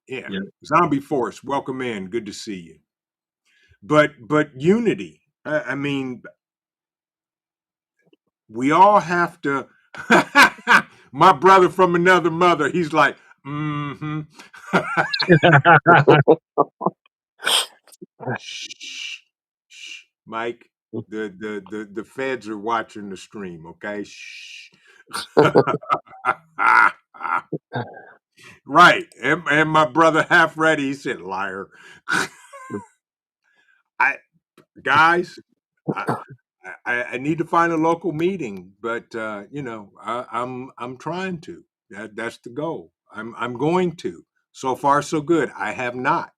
Yeah. Yep. Zombie Force, welcome in. Good to see you. But unity. I mean, we all have to. My brother from another mother, he's like, mm-hmm. Shh, shh, Mike. The feds are watching the stream. Okay, shh. Right, and my brother half ready. He said, "Liar." I guys, I, I need to find a local meeting, but I'm trying to. That's the goal. I'm going to. So far, so good. I have not.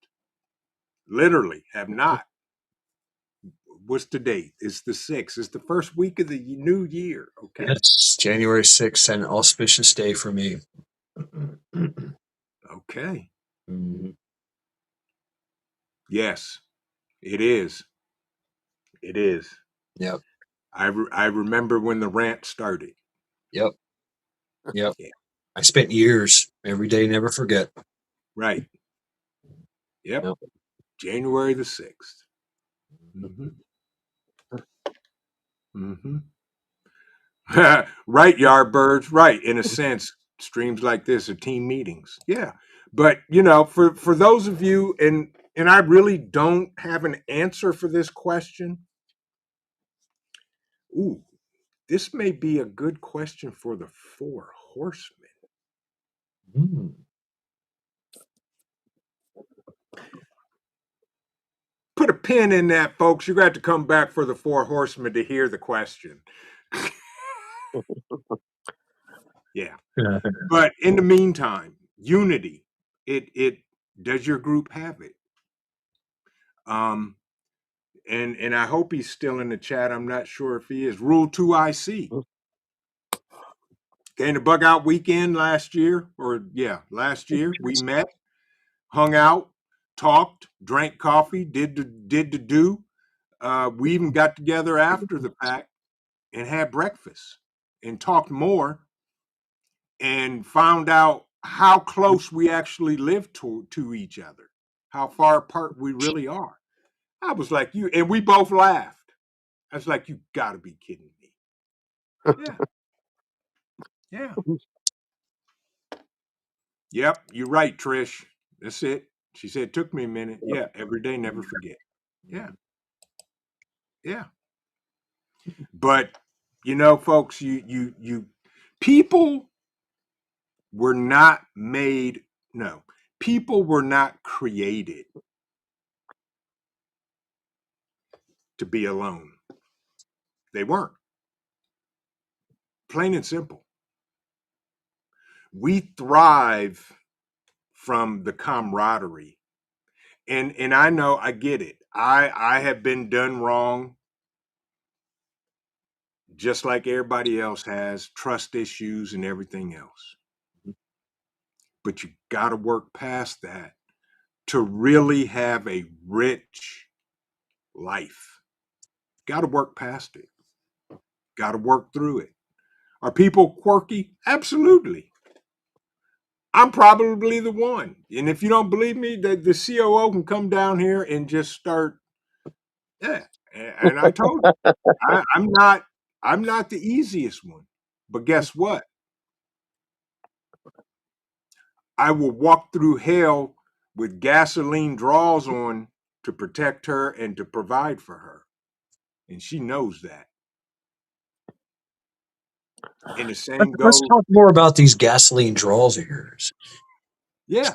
Literally, have not. What's the date? It's the 6th. It's the first week of the new year. Okay. Yes. January 6th, an auspicious day for me. Okay. Mhm. Yes, it is. It is. Yep. I remember when the rant started. Yep. Yep. Yeah. I spent years every day, never forget. Right. Yep. Yep. January the 6th. Mm-hmm. Mm-hmm. Right, Yardbirds. Right. In a sense, streams like this are team meetings. Yeah. But for those of you, and I really don't have an answer for this question. Ooh, this may be a good question for the 4 horsemen. Mm. put a pin in that, folks. You're going to have to come back for the Four Horsemen to hear the question. Yeah. But in the meantime, unity. It does your group have it? And I hope he's still in the chat. I'm not sure if he is. Rule 2IC. Okay, in the bug out weekend last year, last year, we met, hung out, talked, drank coffee, did the do. We even got together after the fact and had breakfast and talked more and found out how close we actually live to each other, how far apart we really are. I was like, you, and we both laughed. I was like, you gotta be kidding me. Yeah. Yeah. Yep, you're right, Trish. That's it. She said it took me a minute. Yeah, every day, never forget. Yeah. Yeah. But folks, you people were not made, no, people were not created to be alone. They weren't. Plain and simple. We thrive from the camaraderie. And I know, I get it. I have been done wrong just like everybody else has, trust issues and everything else. But you got to work past that to really have a rich life. Got to work past it. Got to work through it. Are people quirky? Absolutely. I'm probably the one. And if you don't believe me, the COO can come down here and just start. Yeah. And I told you, I'm not the easiest one. But guess what? I will walk through hell with gasoline draws on to protect her and to provide for her. And she knows that. And the same Let's goes. talk more about these gasoline draws of yours. Yeah.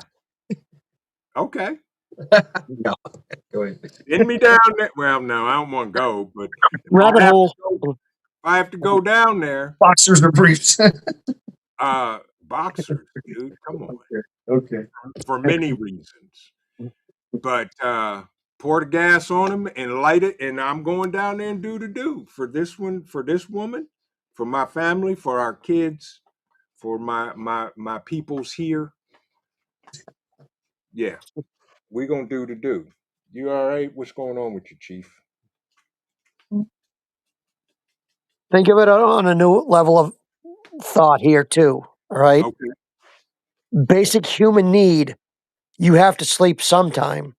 Okay. No, go ahead. Send me down there. Well, no, I don't want to go, but Rabbit hole. if I have to go down there, Boxers or briefs. boxers, dude, come on. Okay. For many reasons. But pour the gas on them and light it, and I'm going down there and do the do for this one, for this woman, for my family, for our kids, for my peoples here. Yeah, we're gonna do the do. You all right? What's going on with you, Chief? Think of it on a new level of thought here too. All right. Okay. Basic human need. You have to sleep sometime.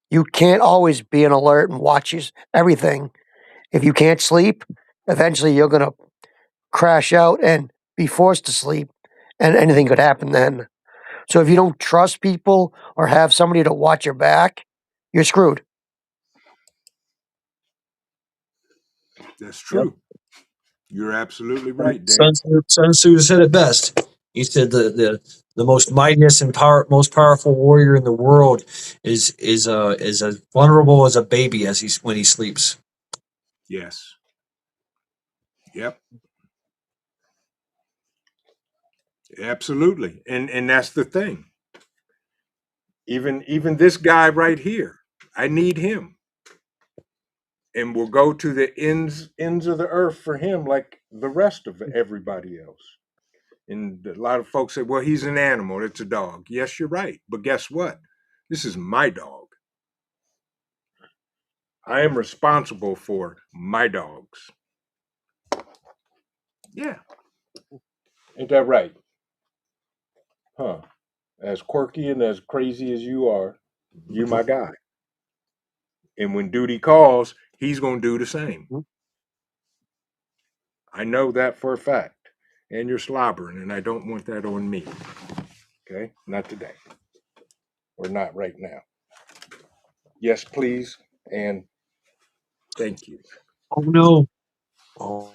You can't always be an alert and watch everything. If you can't sleep, eventually you're going to crash out and be forced to sleep, and anything could happen then. So if you don't trust people or have somebody to watch your back, you're screwed. That's true. You're absolutely right, Dave. Sun Tzu said it best. He said the most mightiest and most powerful warrior in the world is as vulnerable as a baby when he sleeps. Yes. Yep. Absolutely. And that's the thing. Even this guy right here, I need him. And we'll go to the ends of the earth for him like the rest of everybody else. And a lot of folks say, well, he's an animal, it's a dog. Yes, you're right. But guess what? This is my dog. I am responsible for my dogs. Yeah. Ain't that right? Huh. As quirky and as crazy as you are, you my guy. And when duty calls, he's going to do the same. I know that for a fact. And you're slobbering, and I don't want that on me. Okay? Not today. Or not right now. Yes, please. And thank you. Oh no. Oh.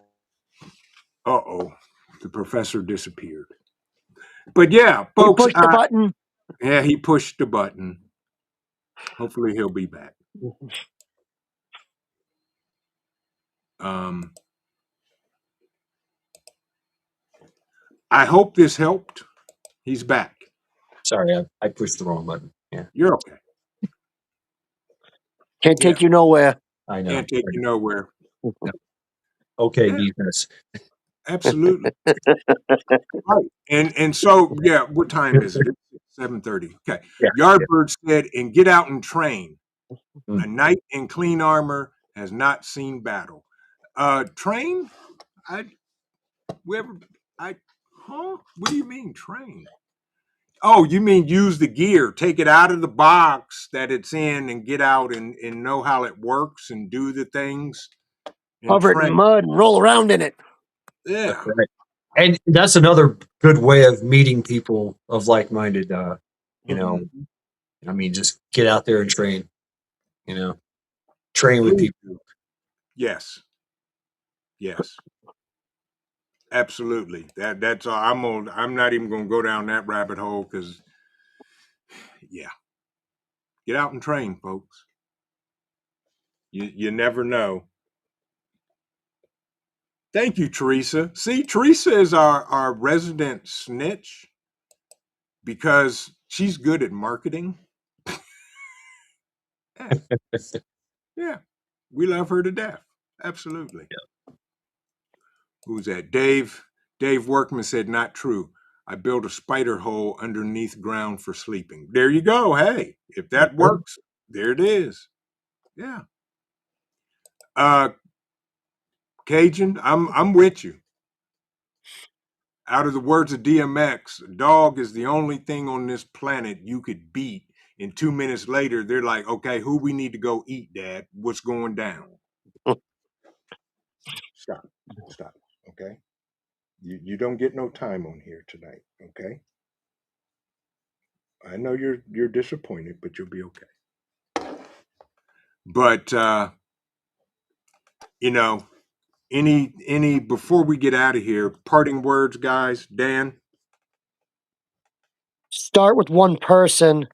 Uh-oh. The professor disappeared. But yeah, folks. Push the button. Yeah, he pushed the button. Hopefully he'll be back. I hope this helped. He's back. Sorry, I pushed the wrong button. Yeah, You're okay. Can't Yeah, take you nowhere. I know. can't take you nowhere. Okay, Yeah, defense. absolutely. Right. And so yeah, what time is it? 7:30. Okay. Yeah. Yardbird said, and get out and train. Mm. A knight in clean armor has not seen battle. Train? I we ever I huh? What do you mean train? Oh, you mean use the gear, take it out of the box that it's in and get out and know how it works and do the things and Cover it in train. mud and roll around in it. That's Yeah. right. And that's another good way of meeting people of like-minded. You know, Mhm. I mean, just get out there and train. You know, train with Please people. do. Yes. Yes. Absolutely. That's all. I'm not even gonna go down that rabbit hole because yeah. Get out and train, folks. You never know. Thank you, Teresa. See, Teresa is our resident snitch because she's good at marketing. Yeah, yeah. We love her to death. Absolutely. Who's that? Dave. Dave Workman said, not true. I built a spider hole underneath ground for sleeping. There you go. Hey, if that works, there it is. Yeah. Uh Cajun, I'm with you. Out of the words of DMX, a dog is the only thing on this planet you could beat. And 2 minutes later, they're like, okay, who we need to go eat, Dad? What's going down? Stop. Stop. Okay. You don't get no time on here tonight. Okay. I know you're disappointed, but you'll be okay. But you know, any before we get out of here, parting words, guys. Dan. Start with one person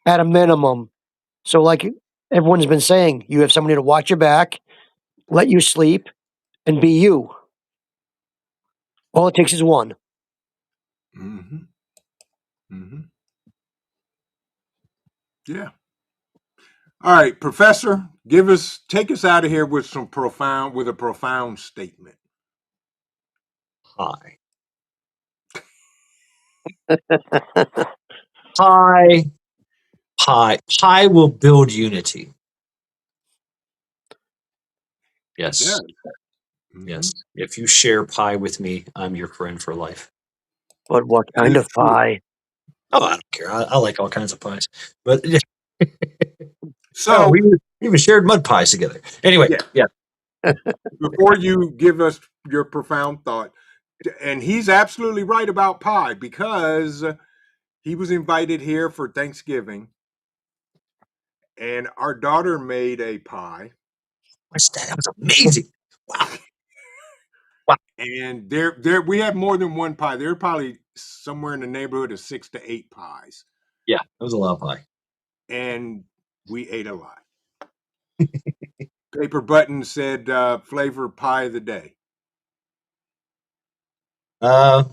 at a minimum. So, like everyone's been saying, you have somebody to watch your back, let you sleep, and be you. All it takes is one. Mm-hmm. Mm-hmm. Yeah. All right, Professor, take us out of here with a profound statement. Hi. Pie, pie will build unity. It Yes, does. Mm-hmm. yes. If you share pie with me, I'm your friend for life. But what That kind is of true. pie? Oh, I don't care. I like all kinds of pies, but oh, So, we even shared mud pies together. Anyway, yeah, yeah. before you give us your profound thought, and he's absolutely right about pie because he was invited here for Thanksgiving, and our daughter made a pie, What's that? That was amazing. Wow, wow. and there we have more than one pie. There are probably somewhere in the neighborhood of 6 to 8 pies, Yeah, it was a lot of pie. and we ate a lot. Paper Button said flavor pie of the day. Uh,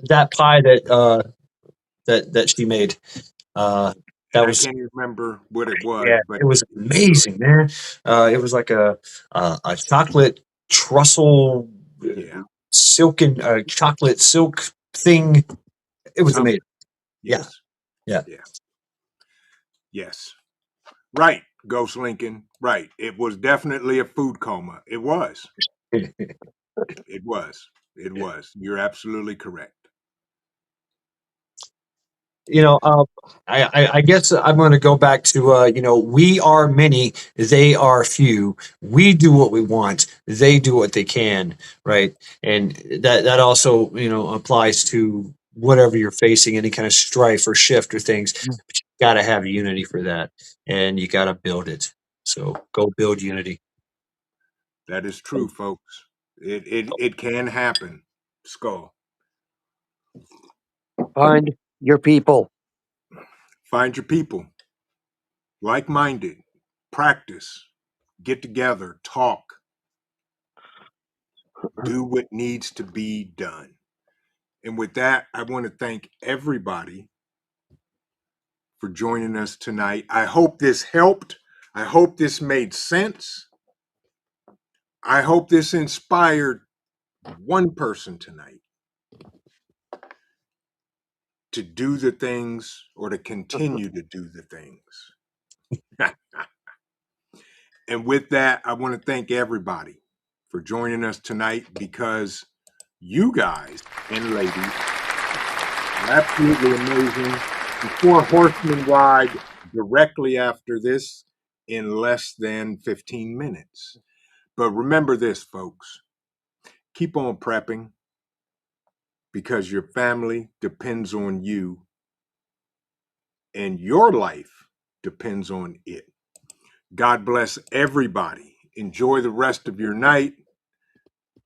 that pie that she made. Uh, And that I was can't even remember what it was, yeah, but it was it was good. amazing, man. It was like a chocolate trussel, Yeah. silken chocolate silk thing. It was Something. amazing. Yeah, Yes. yeah. Yeah. Yes. Right. Ghost Lincoln. Right. It was definitely a food coma. It was. It was. It was. You're absolutely correct. You know, I guess I'm going to go back to, we are many, they are few. We do what we want, they do what they can, right? And that also, applies to whatever you're facing, any kind of strife or shift or things. But you got to have unity for that, and you got to build it. So go build unity. That is true, folks. It can happen. Skull. Find your people. Find your people. like-minded, practice, get together, talk, do what needs to be done. And with that, I want to thank everybody for joining us tonight. I hope this helped. I hope this made sense. I hope this inspired one person tonight to do the things or to continue to do the things. And with that, I want to thank everybody for joining us tonight, because you guys and ladies are absolutely amazing. The 4 Horsemen ride directly after this in less than 15 minutes. But remember this, folks. Keep on prepping, because your family depends on you and your life depends on it. God bless everybody. Enjoy the rest of your night.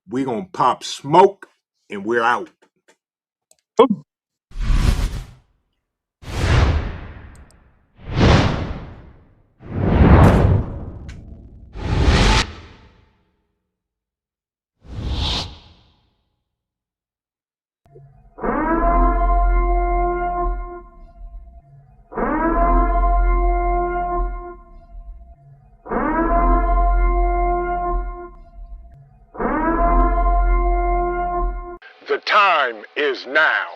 We're going to pop smoke and we're out. The time is now.